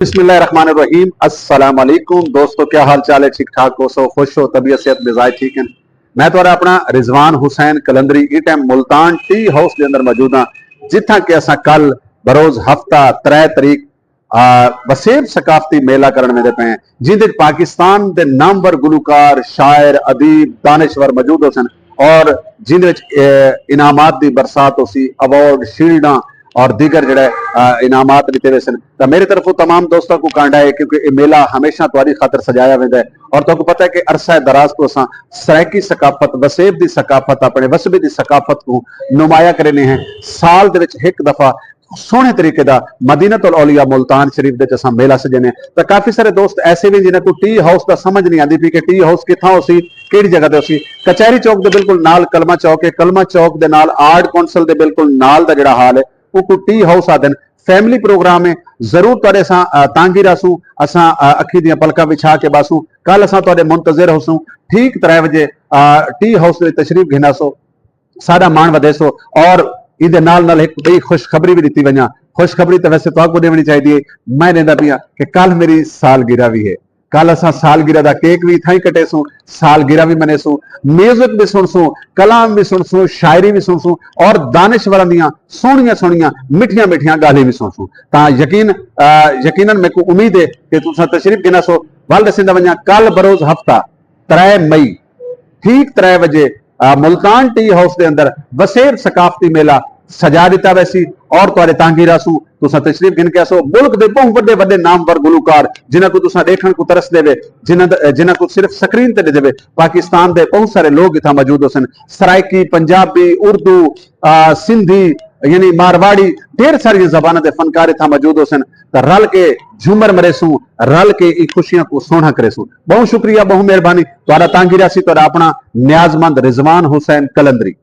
बिस्मिल्लाहिर्रहमानिर्रहीम अस्सलाम वालेकुम दोस्तों, क्या हाल चाल है? ठीक ठाक हो? सो खुश हो? तबीयत सेहत मिजाज ठीक है? मैं तो अपना रिजवान हुसैन कलंदरी इस टाइम मुल्तान टी हाउस के अंदर मौजूद हाँ, जिथा कि असा कल बरोज हफ्ता 3 तरीक वसेब सकाफती मेला करने में पे हैं, जिंदे पाकिस्तान के नामवर गुलकार शायर अदीब दानिश्वर मौजूद हो सन और जिंदे इनामात की बरसात हो सी, अवार्ड शील्डा और दीगर जड़े इनामात दिते हुए सन। तो मेरी तरफों तमाम दोस्तों को कांडा है, क्योंकि ये मेला हमेशा तुहारी खातर सजाया वेंदा है और तुहानू पता है कि अरसा दराज तो असां सराइकी सकाफत वसेब की सकाफत अपने वसबे की सकाफत को नुमाया करने हैं। साल दे विच एक दफा सोहने तरीके का मदीनतुल औलिया मुल्तान शरीफ दे असां मेला सजने। तो काफी सारे दोस्त ऐसे भी जिन्हें को टी हाउस का समझ नहीं आती पी कि टी हाउस कित्थां हो सी, किहड़ी जगह ते हो सी। कचहरी चौक के बिल्कुल नाल कलमा चौक है, कलमा चौक के नाल आर्ट कौंसल के बिल्कुल नाल दा जिहड़ा हाल है वो टी हाउस आदन। फैमिली प्रोग्राम है, जरूर तुहाडे असां तांगी रासूं, असां अखी दियां पलकां विछा के बासूं। कल असां तुहाडे मुंतज़िर होसूं ठीक 3 बजे टी हाउस में तशरीफ घिनासो, सारा मान वधेसो और इहदे नाल नाल एक बड़ी खुशखबरी भी दी वजा। खुशखबरी तो वैसे तो देनी चाहिए, मैं देंदा पिया कि कल मेरी सालगिरह भी है। कल असां सालगिरह का केक भी इत्थां ही कटेसूं, सालगिरह भी मनेसूं, म्यूजिक भी सुनसूं, कलाम भी सुनसूं, शायरी भी सुनसूं और दानिश्वरां दियां सोहणियां सोहणियां मिठियां मिठियां गाली भी सुनसूं। तां यकीनन मेरे को उम्मीद है कि तुसां तशरीफ गिनासो। वल दसिंदा वजा कल बरोज हफ्ता 3 मई ठीक 3 बजे मुल्तान टी हाउस के अंदर वसेब सकाफती मेला सजा दिता वैसी और तुहाडे तांगी रासूं तुसां तशरीफ गिन के आसो। मुल्क के बहुत बड़े बड़े नामवर गुलकार जिन्हां को तुसां देखण को तरस देवे, जिन्हां को सिर्फ स्क्रीन ते देवे। पाकिस्तान के बहुत सारे लोग इत्थां मौजूद होसन, सराइकी, पंजाबी, उर्दू, सिंधी यानी मारवाड़ी, ढेर सारी जबाना के फनकार इत्थां मौजूद होसन। तो रल के झूमर मरेसूं, रल के खुशियां को सोहना करेसूं। बहुत शुक्रिया, बहुत मेहरबानी। तुहाडा तांगी रासी, तुहाडा अपना न्याजमंद रिजवान हुसैन कलंदरी।